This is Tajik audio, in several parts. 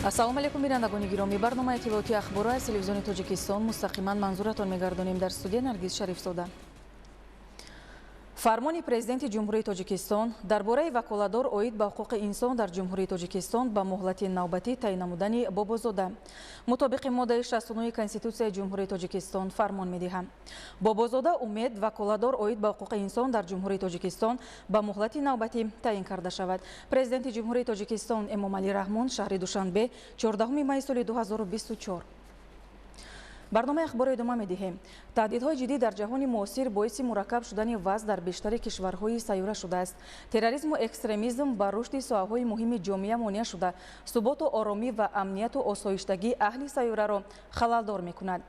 ассалому алайкум бинандагони гиромӣ, барномаи иттилоотии ахборро аз телевизиони тоҷикистон мустақиман манзуратон мегардонем. Дар студия Наргиз Шарифзода. фармони президенти ҷумҳурии тоҷикистон дар бораи ваколатдор оид ба ҳуқуқи инсон дар ҷумҳурии тоҷикистон ба муҳлати навбатӣ таъин намудани Бобозода мутобиқи моддаи 69 конститутсияи ҷумҳурии тоҷикистон фармон медиҳад. Бобозода умед ваколатдор оид ба ҳуқуқи инсон дар ҷумҳурии тоҷикистон ба муҳлати навбатӣ таъин карда шавад. Президенти ҷумҳурии тоҷикистон Эмомалӣ Раҳмон шаҳри Душанбе 14 май соли 2024. барномаи ахбори идома медиҳем. таҳдидҳои ҷиддӣ дар ҷаҳони муосир боиси мураккаб шудани вазъ дар бештари кишварҳои сайёра шудааст. Терроризму экстремизм ба рушди соҳаҳои муҳими ҷомеа монеъ шуда, суботу оромӣ ва амнияту осоиштагии аҳли сайёраро халалдор мекунад.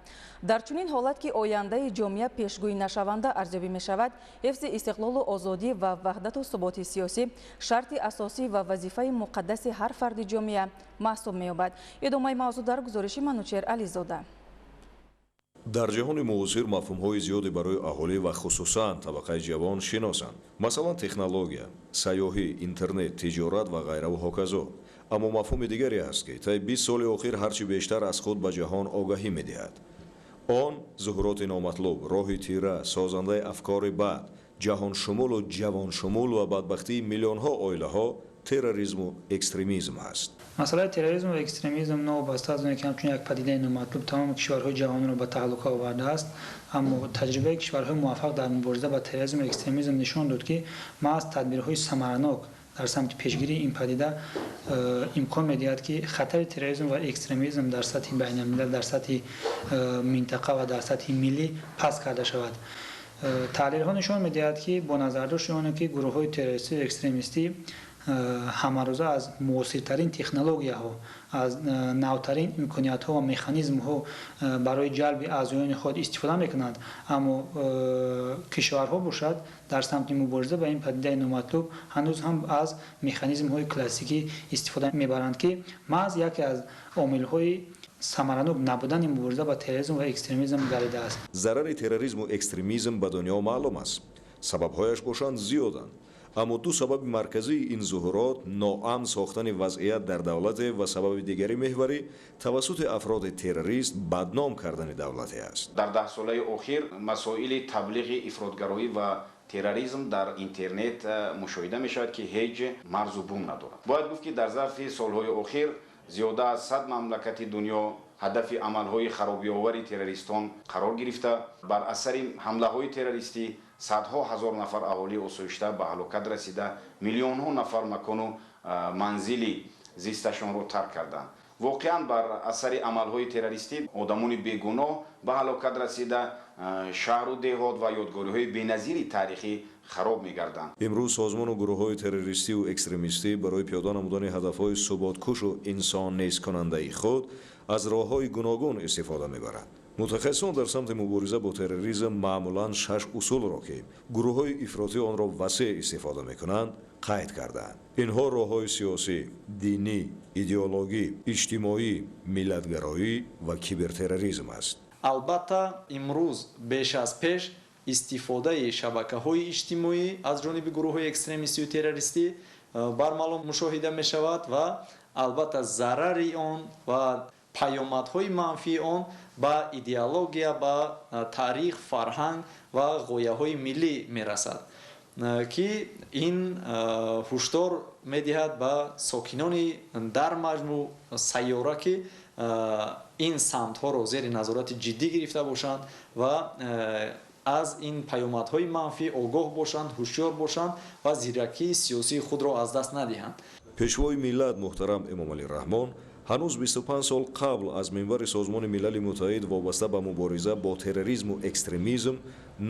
дар чунин ҳолат ки ояндаи ҷомеа пешгӯӣ нашаванда арзёбӣ мешавад, ҳифзи истиқлолу озодӣ ва ваҳдату суботи сиёсӣ шарти асосӣ ва вазифаи муқаддаси ҳар фарди ҷомеа маҳсуб меёбад. идомаи мавзӯъ дар гузориши Манучер Ализода. дар ҷаҳони муосир мафҳумҳои зиёде барои аҳолӣ ва хусусан табақаи ҷавон шиносанд. Масалан, технология, сайёҳӣ, интернет, тиҷорат ва ғайраву ҳоказо. аммо мафҳуми дигаре ҳаст ки таи 20 соли охир ҳарчи бештар аз худ ба ҷаҳон огаҳӣ медиҳад. он зуҳуроти номатлуб, роҳи тира, созандаи афкори бад, ҷаҳоншумулу ҷавоншумул ва бадбахтии миллионҳо оилаҳо терроризму экстремизм ҳаст. масъалаи терроризм ва экстремизм новобаста аз оне ки ҳамчун як падидаи номатлуб тамоми кишварҳои ҷаҳонро ба таҳлука овардааст, аммо таҷрибаи кишварҳои муваффақ дар мубориза ба терроризм ва экстремизм нишон дод ки маҳз тадбирҳои самаранок дар самти пешгирии ин падида имкон медиҳад ки хатари терроризм ва экстремизм дар сатҳи байналмилал, дар сатҳи минтақа ва дар сатҳи миллӣ паст карда шавад. таҳлилҳо нишон медиҳад ки бо назардошти оне ки гурӯҳҳои террористӣ ва экстремистӣ ҳамарӯза аз муосиртарин технологияҳо, аз навтарин имкониятҳо ва механизмҳо барои ҷалби аъзоёни худ истифода мекунанд, аммо кишварҳо бошад дар самти мубориза ба ин падидаи номатлуб ҳанӯз ҳам аз механизмҳои классикӣ истифода мебаранд ки маҳз яке аз омилҳои самаранок набудани мубориза ба терроризм ва экстремизм гардидааст. зарари терроризму экстремизм ба дунё маълум аст. сабабҳояш бошанд зиёданд. аммо ду сабаби марказии ин зуҳурот ноамн сохтани вазъият дар давлате ва сабаби дигари меҳварӣ тавассути афроди террорист бадном кардани давлате аст. дар 10 солаи охир масоили таблиғи ифротгароӣ ва терроризм дар интернет мушоҳида мешавад ки ҳеҷ марзу бум надорад. бояд гуфт ки дар зарфи солҳои охир зиёда аз 100 мамлакати дунё ҳадафи амалҳои харобиовари террористон қарор гирифта. бар асари ҳамлаҳои террористӣ садҳо ҳазор нафар аҳолии осоишта ба ҳалокат расида, миллионҳо нафар макону манзили зисташонро тарк карданд. воқеан бар асари амалҳои террористӣ одамони бегуноҳ ба ҳалокат расида, шаҳру деҳот ва ёдгориҳои беназири таърихӣ хароб мегарданд. имрӯз созмону гурӯҳҳои террористиву экстремистӣ барои пиёда намудани ҳадафҳои суботкушу инсоннесткунандаи худ аз роҳҳои гуногун истифода мебаранд. мутахассисон дар самти мубориза бо терроризм маъмулан 6 усулро ки гурӯҳҳои ифротӣ онро васеъ истифода мекунанд қайд кардаанд. инҳо роҳҳои сиёсӣ, динӣ, идеологӣ, иҷтимоӣ, миллатгароӣ ва кибертерроризм аст. албатта имрӯз беш аз пеш истифодаи шабакаҳои иҷтимоӣ аз ҷониби гурӯҳҳои экстремистию террористӣ бармалом мушоҳида мешавад ва албатта зарари он ва паёмадҳои манфии он ба идеология, ба таърих, фарҳанг ва ғояҳои миллӣ мерасад ки ин ҳушдор медиҳад ба сокинони дар маҷмӯъ сайёра ки ин самтҳоро зери назорати ҷиддӣ гирифта бошанд ва аз ин паёмадҳои манфӣ огоҳ бошанд, ҳушёр бошанд ва зиракии сиёсии худро аз даст надиҳанд. пешвои миллат муҳтарам Эмомалӣ Раҳмон ҳанӯз 25 сол қабл аз минбари Созмони Милали Муттаҳид вобаста ба мубориза бо терроризму экстремизм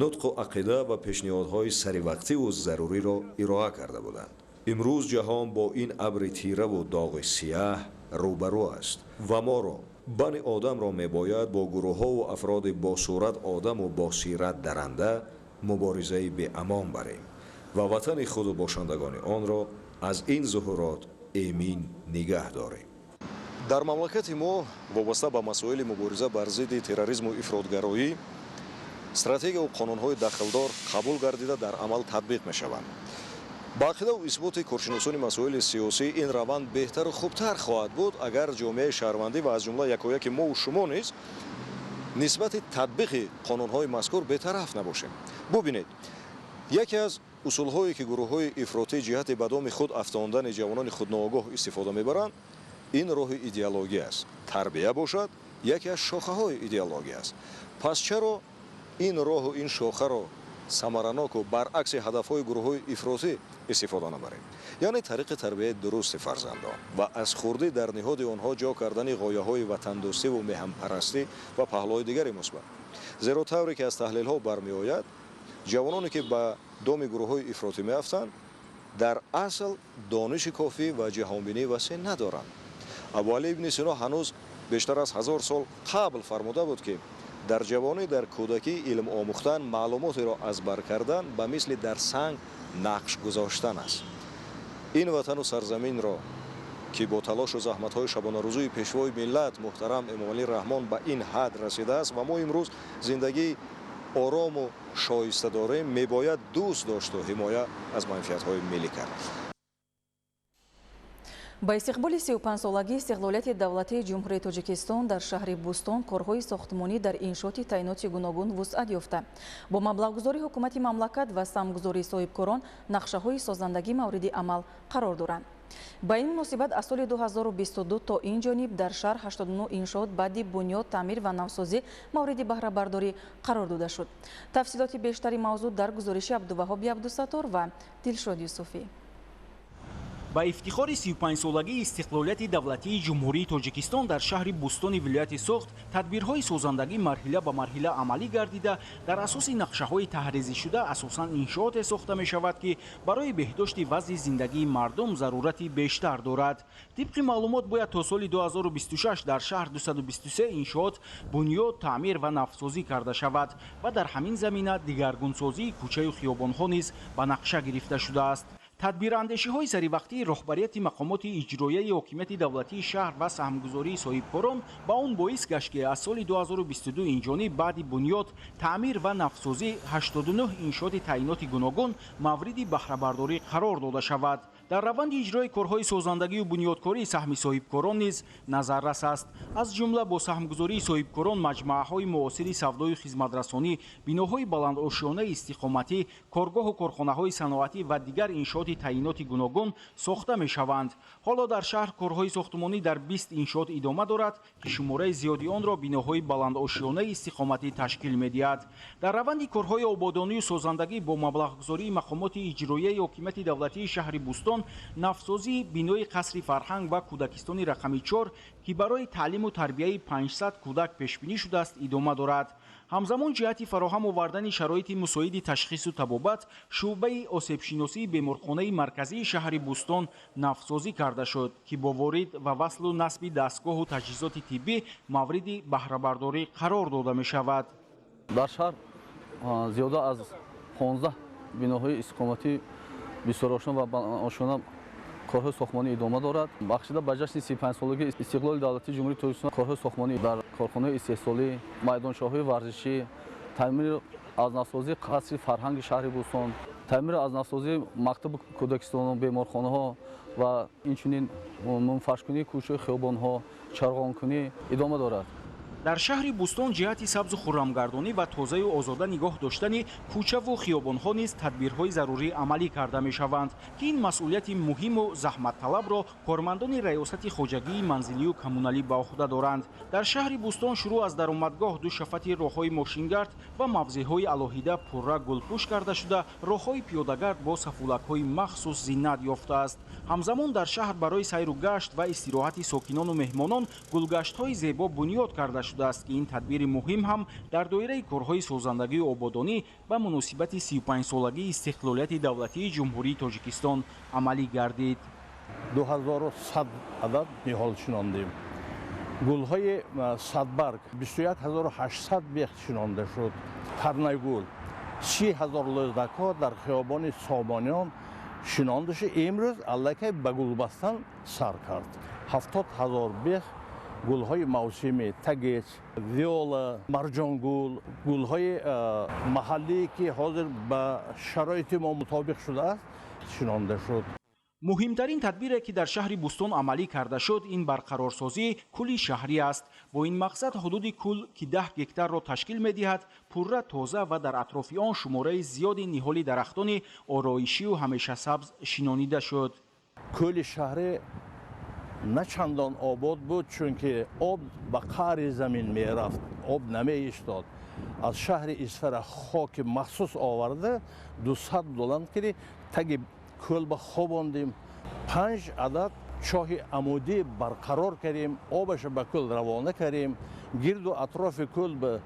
нутқу ақида ва пешниҳодҳои саривақтиву заруриро ироа карда буданд. имрӯз ҷаҳон бо ин абри тираву доғи сияҳ рӯбарӯ аст ва моро бани одамро мебояд бо гурӯҳҳову афроди босурат одаму босират даранда муборизаи беамон барем ва ватани худу бошандагони онро аз ин зуҳурот эмин нигаҳ дорем. дар мамлакати мо вобаста ба масоили мубориза бар зидди терроризму ифротгароӣ стратегияу қонунҳои дахлдор қабул гардида дар амал татбиқ мешаванд. ба ақида ва исботи коршиносони масоили сиёсӣ ин раванд беҳтару хубтар хоҳад буд агар ҷомеаи шаҳрвандӣ ва аз ҷумла якояки мову шумо низ нисбати татбиқи қонунҳои мазкур бетараф набошем. бубинед, яке аз усулҳое ки гурӯҳҳои ифротӣ ҷиҳати ба доми худ афтондани ҷавонони худногоҳ истифода мебаранд, ин роҳи идеология аст. Тарбия бошад яке аз шохаҳои идеология аст. пас чаро ин роҳу ин шохаро самараноку баръакси ҳадафҳои гурӯҳҳои ифротӣ истифода набарем? яъне тариқи тарбияи дурусти фарзандон ва аз хурдӣ дар ниҳоди онҳо ҷо кардани ғояҳои ватандӯстиву меҳанпарастӣ ва паҳлуҳои дигари мусбат. зеро тавре ки аз таҳлилҳо бармеояд, ҷавононе ки ба доми гурӯҳҳои ифротӣ меафтанд дар асл дониши кофӣ ва ҷаҳонбинии васеъ надоранд. абу али ибни сино ҳанӯз бештар аз 1000 сол қабл фармуда буд ки дар ҷавонӣ дар кӯдакӣ илм омӯхтан маълумотеро аз бар кардан ба мисли дар санг нақш гузоштан аст. ин ватану сарзаминро ки бо талошу заҳматҳои шабонарӯзии пешвои миллат муҳтарам эмомалӣ раҳмон ба ин ҳад расидааст ва мо имрӯз зиндагии орому шоиста дорем, мебояд дӯст дошту ҳимоя аз манфиатҳои миллӣ кард. ба истиқболи 35-солагии истиқлолияти давлатии ҷумҳурии Тоҷикистон дар шаҳри Бустон корҳои сохтмонӣ дар иншооти таъиноти гуногун вусъат ёфта. Бо маблағгузории ҳукумати мамлакат ва самгузории соҳибкорон нақшаҳои созандагӣ мавриди амал қарор доранд. ба ин муносибат аз соли 2022 то ин ҷониб дар шаҳр 89 иншоот баъди бунёд, таъмир ва навсозӣ мавриди баҳрабардорӣ қарор дода шуд. тафсилоти бештари мавзӯъ дар гузориши Абдуваҳоби Абдусаттор ва Дилшод Юсуфӣ. ба ифтихори 35-солагии истиқлолияти давлатии ҷумҳурии Тоҷикистон дар шаҳри Бустони вилояти Соғд тадбирҳои созандагӣ марҳила ба марҳила амалӣ гардида, дар асоси нақшаҳои таҳризишуда асосан иншооте сохта мешавад ки барои беҳдошти вазъи зиндагии мардум зарурати бештар дорад. тибқи маълумот бояд то соли 2026 дар шаҳр 223 иншоот бунёд, таъмир ва навсозӣ карда шавад ва дар ҳамин замина дигаргунсозии кӯчаю хиёбонҳо низ ба нақша гирифта шудааст. тадбирандешиҳои саривақтии роҳбарияти мақомоти иҷроияи ҳокимияти давлатии шаҳр ва саҳмгузории соҳибкорон ба он боис гашт ки аз соли 2022 инҷониб баъди бунёд, таъмир ва навсозӣ 89 иншооти таъиноти гуногун мавриди баҳрабардорӣ қарор дода шавад. дар раванди иҷрои корҳои созандагию бунёдкории саҳми соҳибкорон низ назаррас аст. аз ҷумла бо саҳмгузории соҳибкорон маҷмӯаҳои муосири савдою хизматрасонӣ, биноҳои баландошёнаи истиқоматӣ, коргоҳу корхонаҳои саноатӣ ва дигар иншооти таъиноти гуногун сохта мешаванд. ҳоло дар шаҳр корҳои сохтмонӣ дар 20 иншоот идома дорад ки шумораи зиёди онро биноҳои баландошёнаи истиқоматӣ ташкил медиҳад. дар раванди корҳои ободонию созандагӣ бо маблағгузории мақомоти иҷроияи ҳокимияти давлатии шаҳри Бустон нафсозии бинои қасри фарҳанг ва кӯдакистони рақами 4 ки барои таълиму тарбияи 500 кӯдак пешбинӣ шудааст идома дорад. ҳамзамон ҷиҳати фароҳам овардани шароити мусоиди ташхису табобат, шуъбаи осебшиносии беморхонаи марказии шаҳри Бустон нафсозӣ карда шуд ки бо ворид ва васлу насби дастгоҳу таҷҳизоти тиббӣ мавриди баҳрабардорӣ қарор дода мешавад. дар шаҳр зиёда аз 15 биноҳои истиқоматӣ бисёр ошна ва ошона корҳои сохтмонӣ идома дорад. бахшида ба ҷашни 35-солагии истиқлоли давлатии ҷумҳурии Тоҷикистон корҳои сохтмонӣ дар корхонаҳои истеҳсолӣ, майдончаҳои варзишӣ, таъмир аз навсозии қасри фарҳанги шаҳри Бустон, таъмир аз навсозии мактаби кӯдакистону беморхонаҳо ва инчунин мунфашкунии кӯчаи хиёбонҳо, чарғонкунӣ идома дорад. дар шаҳри Бустон ҷиҳати сабзу хуррамгардонӣ ва тозаю озода нигоҳ доштани кӯчаву хиёбонҳо низ тадбирҳои зарурӣ амалӣ карда мешаванд ки ин масъулияти муҳиму заҳматталабро кормандони раёсати хоҷагии манзилию коммуналӣ ба уҳда доранд. дар шаҳри Бустон шурӯъ аз даромадгоҳ ду шафати роҳҳои мошингард ва мавзеъҳои алоҳида пурра гулпӯш карда шуда, роҳҳои пиёдагард бо сафулакҳои махсус зиннат ёфтааст. ҳамзамон дар шаҳр барои сайру гашт ва истироҳати сокинону меҳмонон гулгаштҳои зебо бунёд карда шудааст ки ин тадбири муҳим ҳам дар доираи корҳои созандагию ободонӣ ба муносибати 35-солагии истиқлолияти давлатии ҷумҳурии Тоҷикистон амалӣ гардид. 2100 адад ниҳол шинондем. гулҳои садбарг 21800 бехт шинонда шуд. тарнайгул 30000 лӯздакҳо дар хиёбони Собониён шинонда шуд. имрӯз аллакай ба гулбастан сар кард. 70000 бех гулҳои мавсимӣ, тагеч, виола, марҷонгул, гулҳои маҳаллие ки ҳозир ба шароити мо мутобиқ шудааст, نشانده شد. مهمترین تدبیری که در شهر بوستون عملی کرده شد این برقرارسازی کل شهری است. با این مقصد حدود کل که 10 گکتار را تشکیل می‌دهد پرره تازه و در اطراف آن شماره زیادی نهال درختان آرایشی و همیشه سبز شنانیده شد. کل شهر نه چندان آباد بود چون که آب به قعر زمین می رفت، آب نمی ایستاد. از شهر اسفر خاک مخصوص آورده $200 کردی تگ کل به خواباندیم. 5 عدد چاه عمودی برقرار کردیم، آبش به کل روانه کردیم، گرد و اطراف کل به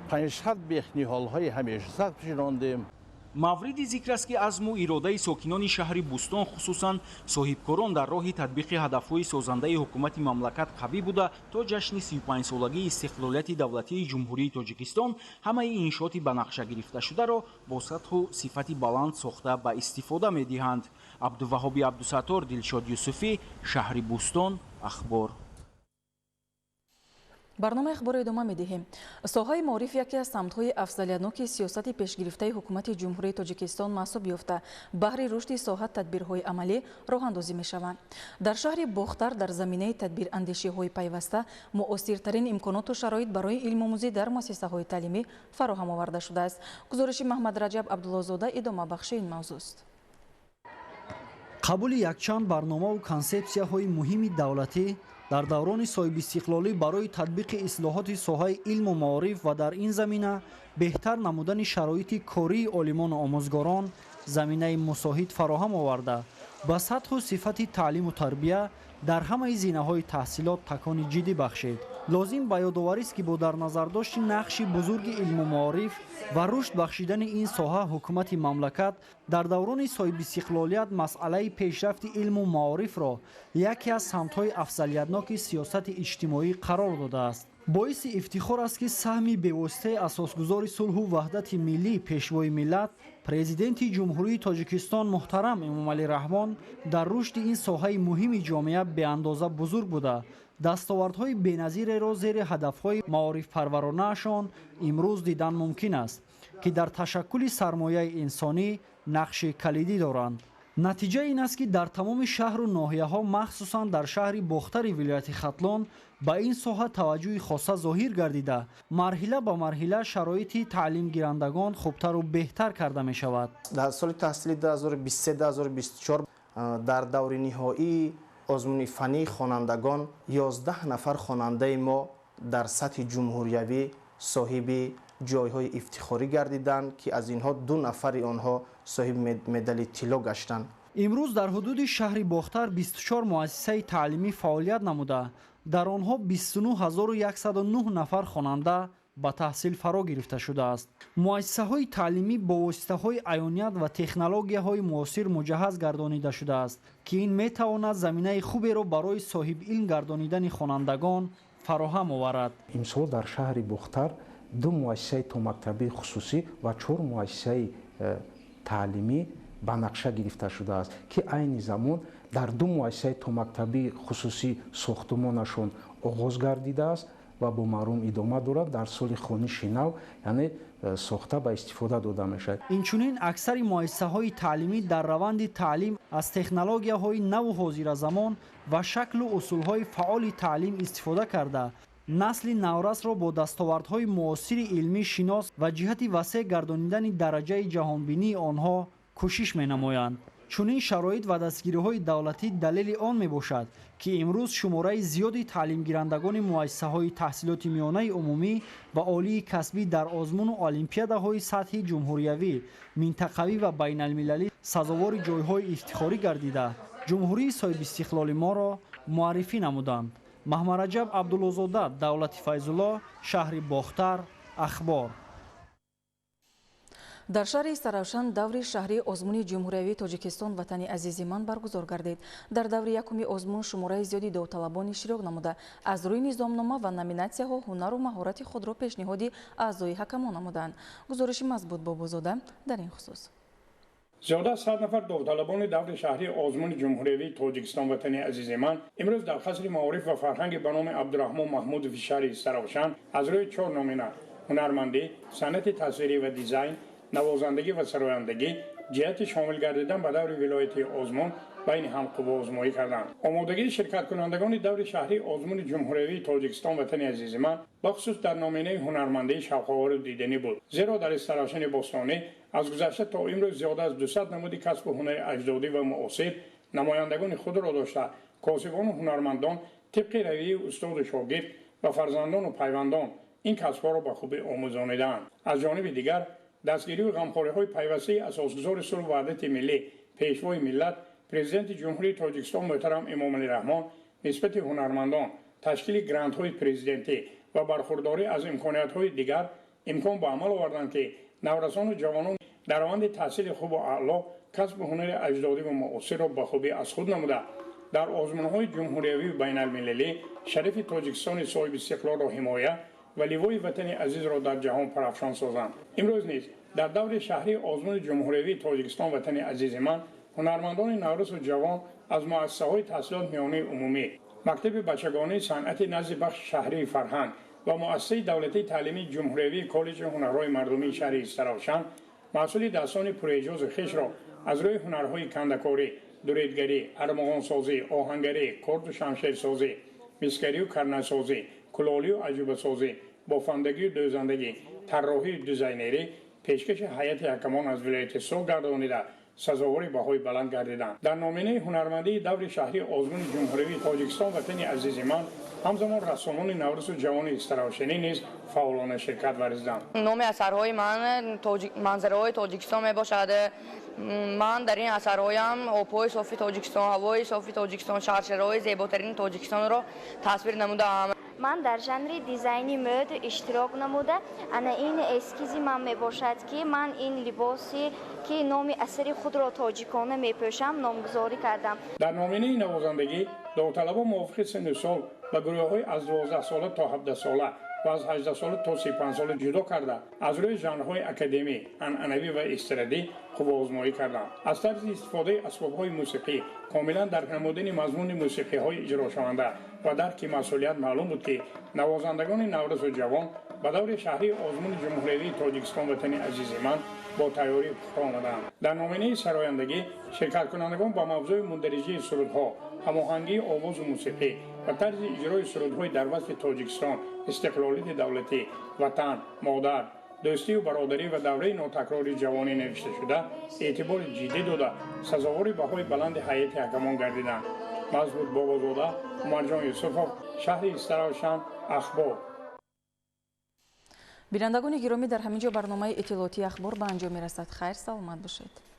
500 بیخ نهال‌های همیشه سبز شناندیم. مورد ذکر است که عزم و اراده ساکنان شهر بوستون خصوصا صاحبکاران در راه تطبیق هدف‌های سازنده حکومت مملکت قوی بوده تا جشن 35 سالگی استقلالیت دولتی جمهوری تاجیکستان همه انشاءات به نقشه گرفته شده را با سطح و صفت بلند ساخته به استفاده می‌دهند. عبدالوهاب عبدالستار، دلشاد یوسفی، شهر بوستون، اخبار. برنامه اخبار ادامه می‌دهیم. ساحه معارف یکی از سمت‌های افضلیت‌ناک سیاست پیشگرفته حکومت جمهوری تاجیکستان محسوب یافته بهر رشد ساحت تدبیرهای عملی راه اندازی می‌شوند. در شهر باختر در زمینه تدبیر اندیشی‌های پیوسته مؤثرترین امکانات و شرایط برای علم آموزی در مؤسسه‌های تعلیمی فراهم آورده شده است. گزارش محمد رجب عبدالله‌زاده ادامه بخش این موضوع است. قبول якчанд барнома ва консепсияҳои муҳими давлатӣ дар даврони соҳибистиқлолӣ барои татбиқи ислоҳоти соҳаи илму маориф ва дар ин замина беҳтар намудани шароити кории олимону омӯзгорон заминаи мусоҳид фароҳам оварда ба сатҳу сифати таълиму тарбия дар ҳамаи зинаҳои таҳсилот такони ҷиддӣ бахшед. лозим ба ёдоварист ки бо дар назардошти нақши бузурги илму маориф ва рушд бахшидани ин соҳа ҳукумати мамлакат дар даврони соҳибистиқлолият масъалаи пешрафти илму маорифро яке аз самтҳои афзалиятноки сиёсати иҷтимоӣ қарор додааст. боиси ифтихор аст ки саҳми бевоситаи асосгузори сулҳу ваҳдати миллӣ пешвои миллат президенти ҷумҳурии тоҷикистон муҳтарам эмомалӣ раҳмон дар рушди ин соҳаи муҳими ҷомеа беандоза бузург буда дастовардҳои беназиреро зери ҳадафҳои маорифпарваронаашон имрӯз дидан мумкин аст ки дар ташаккули сармояи инсонӣ нақши калидӣ доранд. натиҷа ин аст ки дар тамоми шаҳру ноҳияҳо махсусан дар шаҳри бохтари вилояти хатлон ба ин соҳа таваҷҷӯҳи хоса зоҳир гардида марҳила ба марҳила шароити таълимгирандагон хубтару беҳтар карда мешавад. дар соли таҳсилии 2023-2024 дар даври ниҳоии озмуни фании хонандагон 11 нафар хонандаи мо дар сатҳи ҷумҳуриявӣ соҳиби ҷойҳои ифтихорӣ гардиданд ки аз инҳо 2 нафари онҳо соҳиби медали тилло гаштанд. имрӯз дар ҳудуди шаҳри бохтар 24 муассисаи таълимӣ фаъолият намуда дар онҳо 29109 нафар хонанда ба таҳсил фаро гирифта шудааст. муассисаҳои таълимӣ бо воситаҳои аёният ва технологияҳои муосир муҷаҳҳаз гардонида шудааст ки ин метавонад заминаи хуберо барои соҳибилм гардонидани хонандагон фароҳам оварад. имсол дар шаҳри бохтар 2 муассисаи томактабии хусусӣ ва 4 муассисаи таълимӣ ба нақша гирифта шудааст ки айни замон дар 2 муассисаи томактабии хусусӣ сохтумонашон оғоз гардидааст ва бо марҳум идома дорад. дар соли хониши нав яъне сохта ба истифода дода мешавад. инчунин аксари муассисаҳои таълимӣ дар раванди таълим аз технологияҳои наву ҳозиразамон ва шаклу усулҳои фаъоли таълим истифода карда насли наврасро бо дастовардҳои муосири илмӣ шинос ва ҷиҳати васеъ гардонидани дараҷаи ҷаҳонбинии онҳо кӯшиш менамоянд. чунин шароит ва дастгириҳои давлатӣ далели он мебошад ки имрӯз шумораи зиёди таълимгирандагони муассисаҳои таҳсилоти миёнаи умумӣ ва олии касбӣ дар озмуну олимпиадаҳои сатҳи ҷумҳуриявӣ минтақавӣ ва байналмилалӣ сазовори ҷойҳои ифтихорӣ гардида ҷумҳурии соҳибистиқлоли моро муаррифӣ намуданд. маҳмараҷаб абдуллозода, давлати файзулло, шаҳри бохтар, ахбор. дар шаҳри саравшан даври шаҳри озмуни ҷумҳуриявии тоҷикистон ватани азизи ман баргузор гардид. дар даври якуми озмун шумораи зиёди довталабон иштирок намуда аз рӯи низомнома ва номинатсияҳо ҳунару маҳорати худро пешниҳоди аъзои ҳакамон намуданд. гузориши мазбут бобозода дар ин хусус. زیاده از 100 نفر داوطلبان دور شهری آزمون جمهوری تاجیکستان وطن عزیز من امروز در قصر معارف و فرهنگ به نام عبدالرحمن محمود فی شهر سراوشان از روی 4 نامینه هنرمندی، صنعت تصویری و دیزاین، نوازندگی و سرایندگی جهت شامل گردیدن به دور ولایت آزمون بین همقوا آزمایی کردند. آمادگی شرکت کنندگان دور شهری آزمون جمهوری تاجیکستان وطن عزیز من بخصوص در نامینه هنرمندی شوق‌آور و دیدنی بود. زیرا در استراشن بوستانی از گذشته تا امروز زیاده از 200 نمود کسب هنر اجدادی و معاصر نمایندگان خود را داشته کاسبان و هنرمندان طبق رویه استاد و شاگرد و فرزندان و پیوندان این کسب‌ها را به خوبی آموزانیدند. از جانب دیگر دستگیری و غمخوری‌های پیوسته اساسگزار صلح و وحدت ملی پیشوای ملت پرزیدنت جمهوری تاجیکستان محترم امامعلی رحمان نسبت هنرمندان تشکیل گرانت‌های پرزیدنتی و برخورداری از امکانات‌های دیگر امکان به عمل آوردند که نورسان و جوانان در روند تحصیل خوب و اعلی کسب هنر اجدادی و معاصر را به خوبی از خود نموده در آزمون‌های جمهوری و بین‌المللی شریف تاجیکستان صاحب استقلال را حمایت و لیوای وطن عزیز را در جهان پرافشان سازند. امروز نیز در دور شهری آزمون جمهوری تاجیکستان وطن عزیز من هنرمندان نورس و جوان از مؤسسه‌های تحصیلات میانه عمومی، مکتب بچگانه صنعت نزد بخش شهری فرهنگ و مؤسسه دولتی تعلیمی جمهوری کالج هنرهای مردمی شهر استراشن محصول دستان پراعجاز خویش را از روی هنرهای کنده‌کاری، دوریدگری، ارمغان سازی، آهنگری، کرد و شمشیر سازی، مسگری و کرنه سازی، کلالی و عجوبه سازی، بافندگی و دوزندگی، طراحی و دیزاینری پیشکش هیئت حکمان از ولایت سوگ گردانیده سزاوار بهای بلند گردیدند. در نامینه هنرمندی دور شهری آزمون جمهوری تاجیکستان وطن عزیز من همزمان رسانان نورس و جوان استراشنی نیز فعالانه شرکت ورزیدند. نام اثرهای من منظره‌های تاجیکستان میباشد. من در این اثرهایم آب‌های صافی تاجیکستان، هوای صافی تاجیکستان، شهرهای زیباترین تاجیکستان را تصویر نمودم. من در ژانر دیزاینی مد اشتراک نموده انا این اسکیزی من میباشد که من این لباسی که نام اثر خود را تاجیکانه میپوشم نامگذاری کردم. در نامینه نوازندگی داوطلبان موافق سن و سال و گروه‌های از 12 ساله تا 17 ساله و از 18 ساله تا 35 ساله جدا کرده از روی ژانرهای اکادمی، عنعنوی و استرادی خوب آزمایی کردند. از طرز استفاده اسباب‌های موسیقی کاملا درک نمودن مضمون موسیقی‌های اجرا شونده و درک مسئولیت معلوم بود که نوازندگان نورس و جوان به دور شهری آزمون جمهوری تاجیکستان وطن عزیز من با تیاری پخته آمدند. در نامینه سرایندگی شرکت کنندگان با موضوع مندرجه سرودها، هماهنگی آواز و موسیقی و طرز اجرای سرودهای در وصف تاجیکستان، استقلالیت دولتی، وطن، مادر، دوستی و برادری و دوره ناتکراری جوانی نوشته شده اعتبار جدی داده سزاوار بهای بلند هیئت حکمان گردیدند. مزبوط بابازاده، مرجان یوسفov، شهر استراشن، اخبار. بینندگان گرامی در همینجا برنامه اطلاعاتی اخبار به انجام میرسد. خیر سلامت باشید.